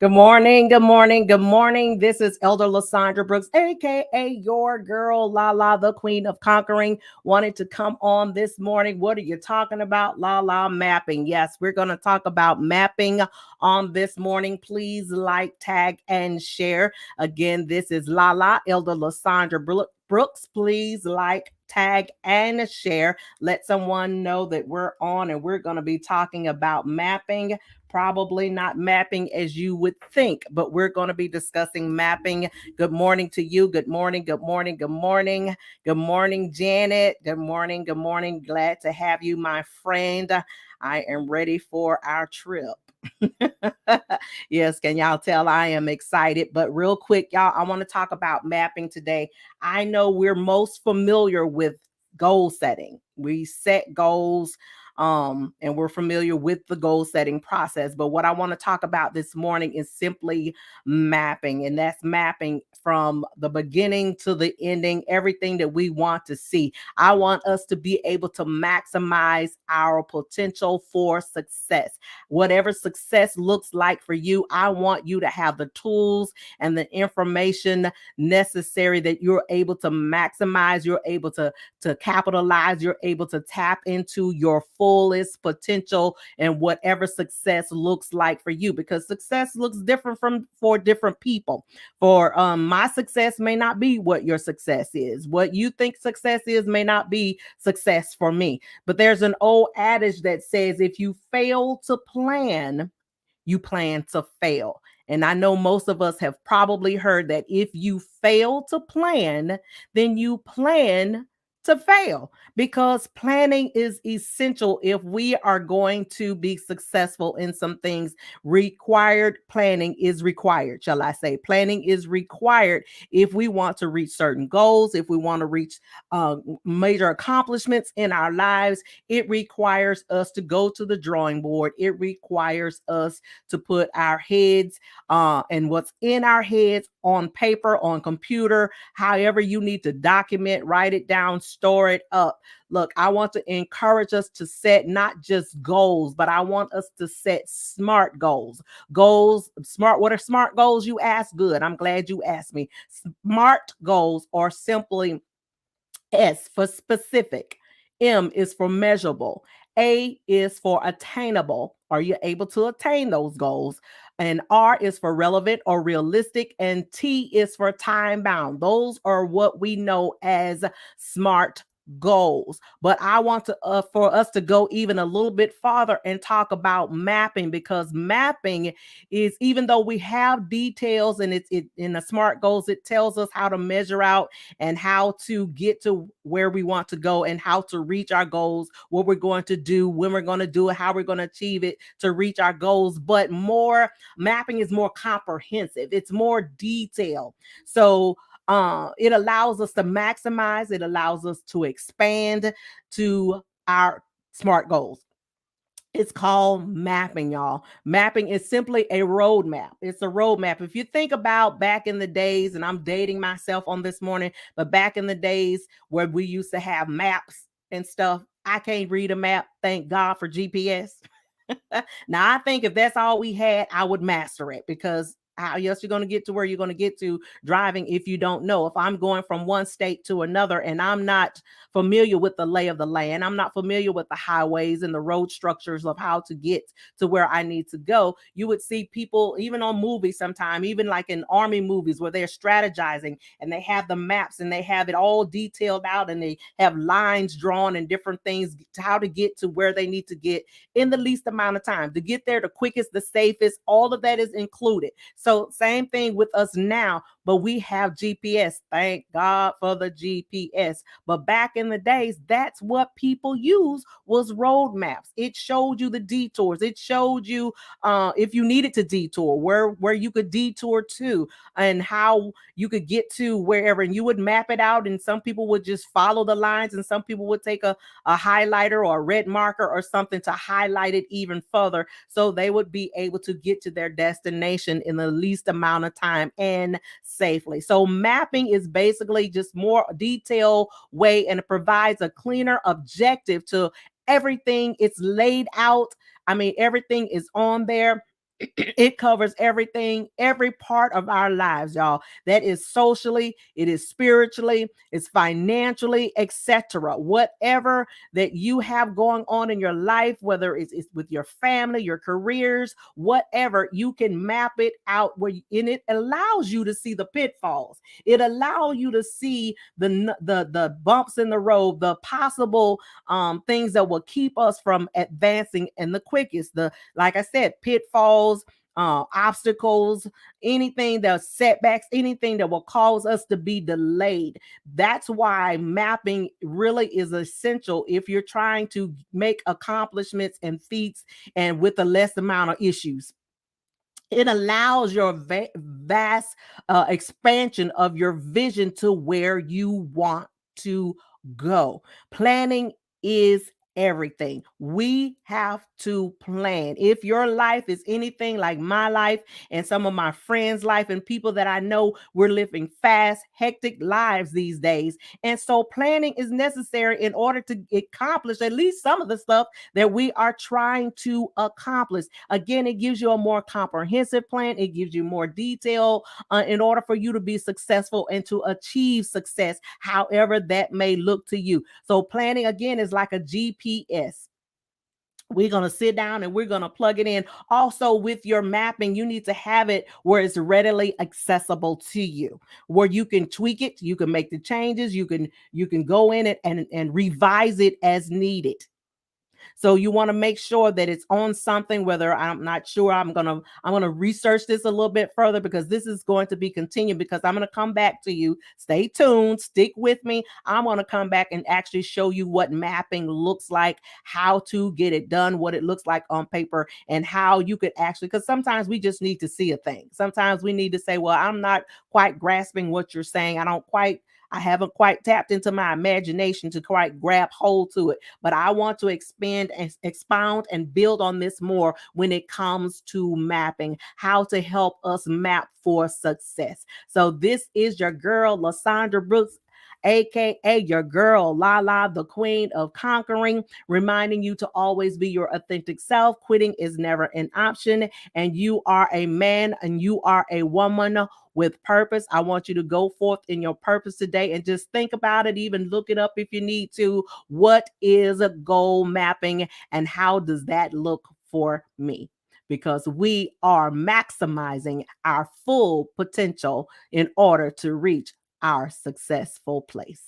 Good morning, good morning, good morning. This is Elder Lysandra Brooks, aka your girl, LaLa, the Queen of Conquering. Wanted to come on this morning. What are you talking about? LaLa mapping. Yes, we're going to talk about mapping on this morning. Please like, tag, and share. Again, this is LaLa, Elder Lysandra Brooks. Please like, tag, and share. Let someone know that we're on and we're going to be talking about mapping. Probably not mapping as you would think, but we're going to be discussing mapping. Good morning to you. Good morning. Good morning. Good morning. Good morning, Janet. Good morning. Good morning. Glad to have you, my friend. I am ready for our trip. Yes, can y'all tell I am excited? But real quick, y'all, I want to talk about mapping today. I know we're most familiar with goal setting. We set goals, and we're familiar with the goal setting process. But what I want to talk about this morning is simply mapping, and that's mapping from the beginning to the ending, everything that we want to see. I want us to be able to maximize our potential for success. Whatever success looks like for you, I want you to have the tools and the information necessary that you're able to maximize, you're able to capitalize, you're able to tap into your fullest potential and whatever success looks like for you, because success looks different from for different people. For my success may not be what your success is. What you think success is may not be success for me. But there's an old adage that says if you fail to plan, you plan to fail. And I know most of us have probably heard that if you fail to plan, then you plan to fail, because planning is essential if we are going to be successful in some things. Required planning is required, shall I say. Planning is required if we want to reach certain goals, if we want to reach major accomplishments in our lives. It requires us to go to the drawing board. It requires us to put our heads and what's in our heads on paper, on computer, however you need to document, write it down, store it up. Look, I want to encourage us to set not just goals, but I want us to set smart goals. Goals, smart, what are smart goals? You ask. Good. I'm glad you asked me. Smart goals are simply S for specific, M is for measurable, A is for attainable. Are you able to attain those goals? And R is for relevant or realistic, and T is for time bound. Those are what we know as smart goals. But I want to for us to go even a little bit farther and talk about mapping, because mapping is, even though we have details and it's in the smart goals, it tells us how to measure out and how to get to where we want to go and how to reach our goals, what we're going to do, when we're going to do it, how we're going to achieve it to reach our goals. But more mapping is more comprehensive, it's more detailed. So it allows us to maximize, it allows us to expand to our smart goals. It's called mapping, y'all. Mapping is simply a roadmap. It's a roadmap. If you think about back in the days, and I'm dating myself on this morning, but back in the days where we used to have maps and stuff, I can't read a map. Thank God for GPS. Now, I think if that's all we had, I would master it, because how else you're going to get to where you're going to get to driving if you don't know? If I'm going from one state to another and I'm not familiar with the lay of the land, I'm not familiar with the highways and the road structures of how to get to where I need to go. You would see people, even on movies sometime, even like in army movies, where they're strategizing and they have the maps and they have it all detailed out and they have lines drawn and different things to how to get to where they need to get in the least amount of time, to get there the quickest, the safest. All of that is included. So same thing with us now, but we have GPS. Thank God for the GPS. But back in the days, that's what people use, was road maps. It showed you the detours. It showed you if you needed to detour, where you could detour to, and how you could get to wherever. And you would map it out. And some people would just follow the lines, and some people would take a highlighter or a red marker or something to highlight it even further, so they would be able to get to their destination in the least amount of time and safely. So mapping is basically just more detailed way, and it provides a cleaner objective to everything. It's laid out. I mean, everything is on there. It covers everything, every part of our lives, y'all. That is socially, it is spiritually, it's financially, etc. Whatever that you have going on in your life, whether it's with your family, your careers, whatever, you can map it out and it allows you to see the pitfalls. It allows you to see the bumps in the road, the possible things that will keep us from advancing in the quickest. The Like I said, pitfalls, obstacles, anything that setbacks, anything that will cause us to be delayed. That's why mapping really is essential if you're trying to make accomplishments and feats and with a less amount of issues. It allows your vast expansion of your vision to where you want to go. Planning is everything. We have to plan. If your life is anything like my life and some of my friends' life and people that I know, we're living fast, hectic lives these days. And so planning is necessary in order to accomplish at least some of the stuff that we are trying to accomplish. Again, it gives you a more comprehensive plan, it gives you more detail in order for you to be successful and to achieve success, however that may look to you. So, planning again is like a GPS. We're going to sit down and we're going to plug it in. Also, with your mapping, you need to have it where it's readily accessible to you, where you can tweak it, you can make the changes, you can go in it and revise it as needed. So you want to make sure that it's on something, whether I'm not sure, I'm gonna research this a little bit further because this is going to be continued because I'm gonna come back to you. Stay tuned, stick with me. I'm gonna come back and actually show you what mapping looks like, how to get it done, what it looks like on paper, and how you could actually, because sometimes we just need to see a thing. Sometimes we need to say, well, I'm not quite grasping what you're saying. I haven't quite tapped into my imagination to quite grab hold to it, but I want to expand and expound and build on this more when it comes to mapping, how to help us map for success. So this is your girl, Lasandra Brooks, aka your girl LaLa, the queen of conquering, reminding you to always be your authentic self. Quitting is never an option, and you are a man and you are a woman with purpose. I want you to go forth in your purpose today and just think about it, even look it up if you need to. What is a goal mapping and how does that look for me? Because we are maximizing our full potential in order to reach our successful place.